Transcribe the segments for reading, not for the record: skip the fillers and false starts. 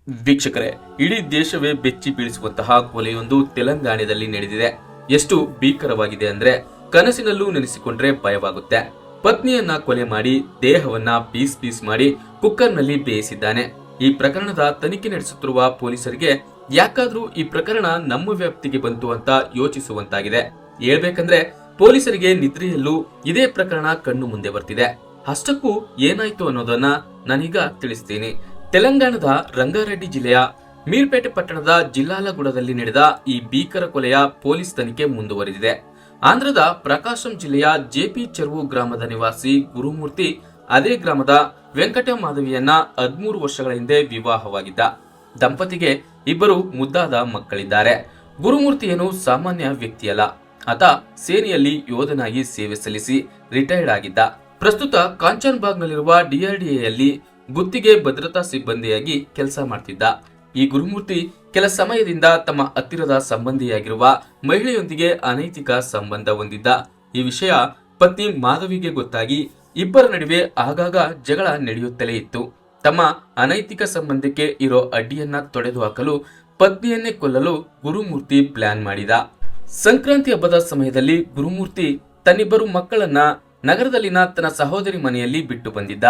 ವೀಕ್ಷಕರೇ, ಇಡೀ ದೇಶವೇ ಬೆಚ್ಚಿ ಬೀಳಿಸುವಂತಹ ಕೊಲೆಯೊಂದು ತೆಲಂಗಾಣದಲ್ಲಿ ನಡೆದಿದೆ. ಎಷ್ಟು ಭೀಕರವಾಗಿದೆ ಅಂದ್ರೆ ಕನಸಿನಲ್ಲೂ ನೆನೆಸಿಕೊಂಡ್ರೆ ಭಯವಾಗುತ್ತೆ. ಪತ್ನಿಯನ್ನ ಕೊಲೆ ಮಾಡಿ ದೇಹವನ್ನ ಪೀಸ್ ಪೀಸ್ ಮಾಡಿ ಕುಕ್ಕರ್ನಲ್ಲಿ ಬೇಯಿಸಿದ್ದಾನೆ. ಈ ಪ್ರಕರಣದ ತನಿಖೆ ನಡೆಸುತ್ತಿರುವ ಪೊಲೀಸರಿಗೆ ಯಾಕಾದ್ರೂ ಈ ಪ್ರಕರಣ ನಮ್ಮ ವ್ಯಾಪ್ತಿಗೆ ಬಂತು ಅಂತ ಯೋಚಿಸುವಂತಾಗಿದೆ. ಹೇಳ್ಬೇಕಂದ್ರೆ ಪೊಲೀಸರಿಗೆ ನಿದ್ರೆಯಲ್ಲೂ ಇದೇ ಪ್ರಕರಣ ಕಣ್ಣು ಮುಂದೆ ಬರ್ತಿದೆ. ಅಷ್ಟಕ್ಕೂ ಏನಾಯ್ತು ಅನ್ನೋದನ್ನ ನಾನೀಗ ತಿಳಿಸ್ತೀನಿ. ತೆಲಂಗಾಣದ ರಂಗಾರೆಡ್ಡಿ ಜಿಲ್ಲೆಯ ಮೀರ್ಪೇಟೆ ಪಟ್ಟಣದ ಜಿಲ್ಲಾಲಗೂಡದಲ್ಲಿ ನಡೆದ ಈ ಭೀಕರ ಕೊಲೆಯ ಪೊಲೀಸ್ ತನಿಖೆ ಮುಂದುವರೆದಿದೆ. ಆಂಧ್ರದ ಪ್ರಕಾಶಂ ಜಿಲ್ಲೆಯ ಜೆಪಿ ಚೆರುವು ಗ್ರಾಮದ ನಿವಾಸಿ ಗುರುಮೂರ್ತಿ ಅದೇ ಗ್ರಾಮದ ವೆಂಕಟ ಮಾಧವಿಯನ್ನ 13 ವರ್ಷಗಳ ಹಿಂದೆ ವಿವಾಹವಾಗಿದ್ದ. ದಂಪತಿಗೆ ಇಬ್ಬರು ಮುದ್ದಾದ ಮಕ್ಕಳಿದ್ದಾರೆ. ಗುರುಮೂರ್ತಿ ಏನು ಸಾಮಾನ್ಯ ವ್ಯಕ್ತಿಯಲ್ಲ. ಆತ ಸೇನೆಯಲ್ಲಿ ಯೋಧನಾಗಿ ಸೇವೆ ಸಲ್ಲಿಸಿ ರಿಟೈರ್ಡ್ ಆಗಿದ್ದ. ಪ್ರಸ್ತುತ ಕಾಂಚನ್ಬಾಗ್ನಲ್ಲಿರುವ ಡಿಆರ್ಡಿಎಯಲ್ಲಿ ಗುತ್ತಿಗೆ ಭದ್ರತಾ ಸಿಬ್ಬಂದಿಯಾಗಿ ಕೆಲಸ ಮಾಡ್ತಿದ್ದ. ಈ ಗುರುಮೂರ್ತಿ ಕೆಲ ಸಮಯದಿಂದ ತಮ್ಮ ಹತ್ತಿರದ ಸಂಬಂಧಿಯಾಗಿರುವ ಮಹಿಳೆಯೊಂದಿಗೆ ಅನೈತಿಕ ಸಂಬಂಧ ಹೊಂದಿದ್ದ. ಈ ವಿಷಯ ಪತ್ನಿ ಮಾಧವಿಗೆ ಗೊತ್ತಾಗಿ ಇಬ್ಬರ ನಡುವೆ ಆಗಾಗ ಜಗಳ ನಡೆಯುತ್ತಲೇ ಇತ್ತು. ತಮ್ಮ ಅನೈತಿಕ ಸಂಬಂಧಕ್ಕೆ ಇರೋ ಅಡ್ಡಿಯನ್ನ ತೊಡೆದು ಹಾಕಲು ಪತ್ನಿಯನ್ನೇ ಕೊಲ್ಲಲು ಗುರುಮೂರ್ತಿ ಪ್ಲಾನ್ ಮಾಡಿದ. ಸಂಕ್ರಾಂತಿ ಹಬ್ಬದ ಸಮಯದಲ್ಲಿ ಗುರುಮೂರ್ತಿ ತನ್ನಿಬ್ಬರು ಮಕ್ಕಳನ್ನ ನಗರದಲ್ಲಿನ ತನ್ನ ಸಹೋದರಿ ಮನೆಯಲ್ಲಿ ಬಿಟ್ಟು ಬಂದಿದ್ದ.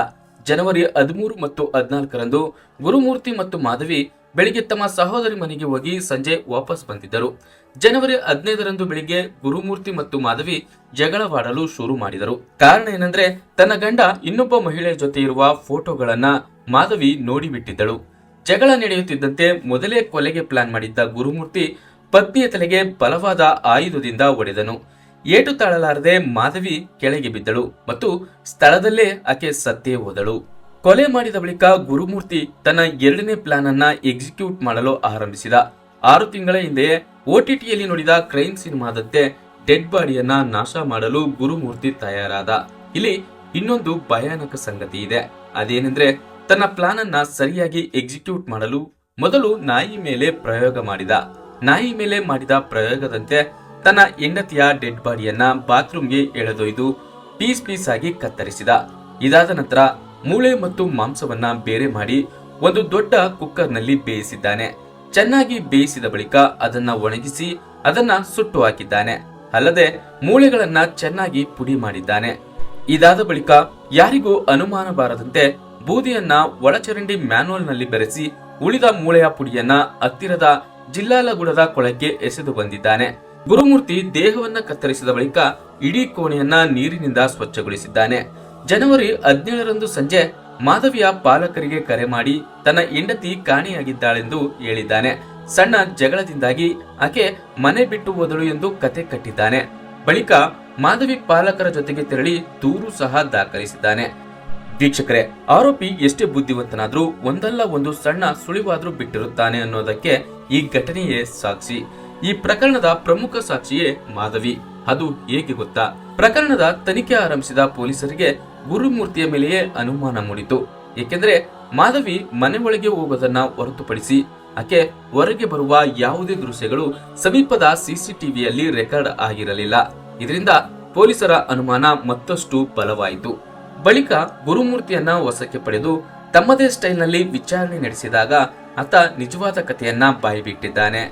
ಜನವರಿ 13 ಮತ್ತು 14ರಂದು ಗುರುಮೂರ್ತಿ ಮತ್ತು ಮಾಧವಿ ಬೆಳಿಗ್ಗೆ ತಮ್ಮ ಸಹೋದರಿ ಮನೆಗೆ ಹೋಗಿ ಸಂಜೆ ವಾಪಸ್ ಬಂದಿದ್ದರು. ಜನವರಿ 15ರಂದು ಬೆಳಿಗ್ಗೆ ಗುರುಮೂರ್ತಿ ಮತ್ತು ಮಾಧವಿ ಜಗಳವಾಡಲು ಶುರು ಮಾಡಿದರು. ಕಾರಣ ಏನಂದ್ರೆ ತನ್ನ ಗಂಡ ಇನ್ನೊಬ್ಬ ಮಹಿಳೆಯ ಜೊತೆ ಇರುವ ಫೋಟೋಗಳನ್ನ ಮಾಧವಿ ನೋಡಿಬಿಟ್ಟಿದ್ದಳು. ಜಗಳ ನಡೆಯುತ್ತಿದ್ದಂತೆ ಮೊದಲೇ ಕೊಲೆಗೆ ಪ್ಲಾನ್ ಮಾಡಿದ್ದ ಗುರುಮೂರ್ತಿ ಪತ್ನಿಯ ತಲೆಗೆ ಬಲವಾದ ಆಯುಧದಿಂದ ಹೊಡೆದನು. ಏಟು ತಾಳಲಾರದೆ ಮಾಧವಿ ಕೆಳಗೆ ಬಿದ್ದಳು ಮತ್ತು ಸ್ಥಳದಲ್ಲೇ ಆಕೆ ಸತ್ತೇ ಹೋದಳು. ಕೊಲೆ ಮಾಡಿದ ಬಳಿಕ ಗುರುಮೂರ್ತಿ ತನ್ನ 2ನೇ ಪ್ಲಾನ್ ಅನ್ನ ಎಕ್ಸಿಕ್ಯೂಟ್ ಮಾಡಲು ಆರಂಭಿಸಿದ. 6 ತಿಂಗಳ ಹಿಂದೆ OTTಯಲ್ಲಿ ನೋಡಿದ ಕ್ರೈಮ್ ಸಿನಿಮಾದಂತೆ ಡೆಡ್ ಬಾಡಿಯನ್ನ ನಾಶ ಮಾಡಲು ಗುರುಮೂರ್ತಿ ತಯಾರಾದ. ಇಲ್ಲಿ ಇನ್ನೊಂದು ಭಯಾನಕ ಸಂಗತಿ ಇದೆ. ಅದೇನೆಂದ್ರೆ ತನ್ನ ಪ್ಲಾನ್ ಅನ್ನ ಸರಿಯಾಗಿ ಎಕ್ಸಿಕ್ಯೂಟ್ ಮಾಡಲು ಮೊದಲು ನಾಯಿ ಮೇಲೆ ಪ್ರಯೋಗ ಮಾಡಿದ. ನಾಯಿ ಮೇಲೆ ಮಾಡಿದ ಪ್ರಯೋಗದಂತೆ ತನ್ನ ಹೆಂಡತಿಯ ಡೆಡ್ ಬಾಡಿಯನ್ನ ಬಾತ್ರೂಮ್ಗೆ ಎಳೆದೊಯ್ದು ಪೀಸ್ ಪೀಸ್ ಆಗಿ ಕತ್ತರಿಸಿದ. ಇದಾದ ನಂತರ ಮೂಳೆ ಮತ್ತು ಮಾಂಸವನ್ನ ಬೇರೆ ಮಾಡಿ ಒಂದು ದೊಡ್ಡ ಕುಕ್ಕರ್ನಲ್ಲಿ ಬೇಯಿಸಿದ್ದಾನೆ. ಚೆನ್ನಾಗಿ ಬೇಯಿಸಿದ ಬಳಿಕ ಅದನ್ನ ಒಣಗಿಸಿ ಅದನ್ನ ಸುಟ್ಟು ಹಾಕಿದ್ದಾನೆ. ಅಲ್ಲದೆ ಮೂಳೆಗಳನ್ನ ಚೆನ್ನಾಗಿ ಪುಡಿ ಮಾಡಿದ್ದಾನೆ. ಇದಾದ ಬಳಿಕ ಯಾರಿಗೂ ಅನುಮಾನ ಬಾರದಂತೆ ಬೂದಿಯನ್ನ ಒಳಚರಂಡಿ ಮ್ಯಾನ್ಹೋಲ್ ನಲ್ಲಿ ಬೆರೆಸಿ ಉಳಿದ ಮೂಳೆಯ ಪುಡಿಯನ್ನ ಹತ್ತಿರದ ಜಿಲ್ಲಾಲಗೂಡದ ಕೊಳಕ್ಕೆ ಎಸೆದು ಬಂದಿದ್ದಾನೆ. ಗುರುಮೂರ್ತಿ ದೇಹವನ್ನ ಕತ್ತರಿಸಿದ ಬಳಿಕ ಇಡೀ ಕೋಣೆಯನ್ನ ನೀರಿನಿಂದ ಸ್ವಚ್ಛಗೊಳಿಸಿದ್ದಾನೆ. ಜನವರಿ 17ರಂದು ಸಂಜೆ ಮಾಧವಿಯ ಪಾಲಕರಿಗೆ ಕರೆ ಮಾಡಿ ತನ್ನ ಹೆಂಡತಿ ಕಾಣೆಯಾಗಿದ್ದಾಳೆಂದು ಹೇಳಿದ್ದಾನೆ. ಸಣ್ಣ ಜಗಳದಿಂದಾಗಿ ಆಕೆ ಮನೆ ಬಿಟ್ಟು ಹೋದಳು ಎಂದು ಕತೆ ಕಟ್ಟಿದ್ದಾನೆ. ಬಳಿಕ ಮಾಧವಿ ಪಾಲಕರ ಜೊತೆಗೆ ತೆರಳಿ ದೂರು ಸಹ ದಾಖಲಿಸಿದ್ದಾನೆ. ವೀಕ್ಷಕರೇ, ಆರೋಪಿ ಎಷ್ಟೇ ಬುದ್ಧಿವಂತನಾದ್ರೂ ಒಂದಲ್ಲ ಒಂದು ಸಣ್ಣ ಸುಳಿವಾದ್ರೂ ಬಿಟ್ಟಿರುತ್ತಾನೆ ಅನ್ನೋದಕ್ಕೆ ಈ ಘಟನೆಯೇ ಸಾಕ್ಷಿ. ಈ ಪ್ರಕರಣದ ಪ್ರಮುಖ ಸಾಕ್ಷಿಯೇ ಮಾಧವಿ. ಅದು ಏಕೆ ಗೊತ್ತಾ? ಪ್ರಕರಣದ ತನಿಖೆ ಆರಂಭಿಸಿದ ಪೊಲೀಸರಿಗೆ ಗುರುಮೂರ್ತಿಯ ಮೇಲೆಯೇ ಅನುಮಾನ ಮೂಡಿತು. ಏಕೆಂದ್ರೆ ಮಾಧವಿ ಮನೆ ಒಳಗೆ ಹೋಗೋದನ್ನ ಹೊರತುಪಡಿಸಿ ಆಕೆ ಹೊರಗೆ ಬರುವ ಯಾವುದೇ ದೃಶ್ಯಗಳು ಸಮೀಪದ ಸಿಸಿಟಿವಿಯಲ್ಲಿ ರೆಕಾರ್ಡ್ ಆಗಿರಲಿಲ್ಲ. ಇದರಿಂದ ಪೊಲೀಸರ ಅನುಮಾನ ಮತ್ತಷ್ಟು ಬಲವಾಯಿತು. ಬಳಿಕ ಗುರುಮೂರ್ತಿಯನ್ನ ವಶಕ್ಕೆ ಪಡೆದು ತಮ್ಮದೇ ಸ್ಟೈಲ್ನಲ್ಲಿ ವಿಚಾರಣೆ ನಡೆಸಿದಾಗ ಆತ ನಿಜವಾದ ಕಥೆಯನ್ನ ಬಾಯಿಬಿಟ್ಟಿದ್ದಾನೆ.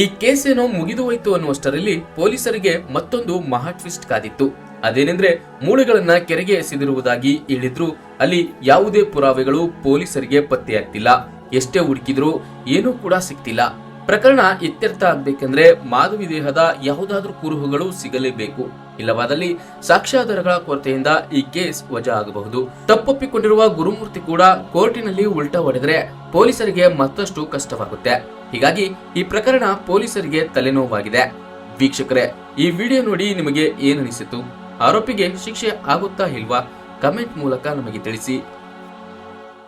ಈ ಕೇಸ್ ಏನೋ ಮುಗಿದು ಹೋಯ್ತು ಅನ್ನುವಷ್ಟರಲ್ಲಿ ಪೊಲೀಸರಿಗೆ ಮತ್ತೊಂದು ಮಹಾ ಟ್ವಿಸ್ಟ್ ಕಾದಿತ್ತು. ಅದೇನೆಂದ್ರೆ ಮೂಳೆಗಳನ್ನ ಕೆರೆಗೆ ಎಸೆದಿರುವುದಾಗಿ ಹೇಳಿದ್ರು ಅಲ್ಲಿ ಯಾವುದೇ ಪುರಾವೆಗಳು ಪೊಲೀಸರಿಗೆ ಪತ್ತೆಯಾಗ್ತಿಲ್ಲ. ಎಷ್ಟೇ ಹುಡುಕಿದ್ರು ಏನೂ ಕೂಡ ಸಿಗ್ತಿಲ್ಲ. ಪ್ರಕರಣ ಇತ್ಯರ್ಥ ಆಗ್ಬೇಕಂದ್ರೆ ಮಾಧವಿ ದೇಹದ ಯಾವುದಾದ್ರೂ ಕುರುಹುಗಳು ಸಿಗಲೇಬೇಕು. ಇಲ್ಲವಾದಲ್ಲಿ ಸಾಕ್ಷ್ಯಾಧಾರಗಳ ಕೊರತೆಯಿಂದ ಈ ಕೇಸ್ ವಜಾ ಆಗಬಹುದು. ತಪ್ಪೊಪ್ಪಿಕೊಂಡಿರುವ ಗುರುಮೂರ್ತಿ ಕೂಡ ಕೋರ್ಟಿನಲ್ಲಿ ಉಲ್ಟಾ ಹೊಡೆದ್ರೆ ಪೊಲೀಸರಿಗೆ ಮತ್ತಷ್ಟು ಕಷ್ಟವಾಗುತ್ತೆ. ಹೀಗಾಗಿ ಈ ಪ್ರಕರಣ ಪೊಲೀಸರಿಗೆ ತಲೆನೋವಾಗಿದೆ. ವೀಕ್ಷಕರೇ, ಈ ವಿಡಿಯೋ ನೋಡಿ ನಿಮಗೆ ಏನನಿಸಿತು? ಆರೋಪಿಗೆ ಶಿಕ್ಷೆ ಆಗುತ್ತಾ ಇಲ್ವಾ? ಕಮೆಂಟ್ ಮೂಲಕ ನಮಗೆ ತಿಳಿಸಿ.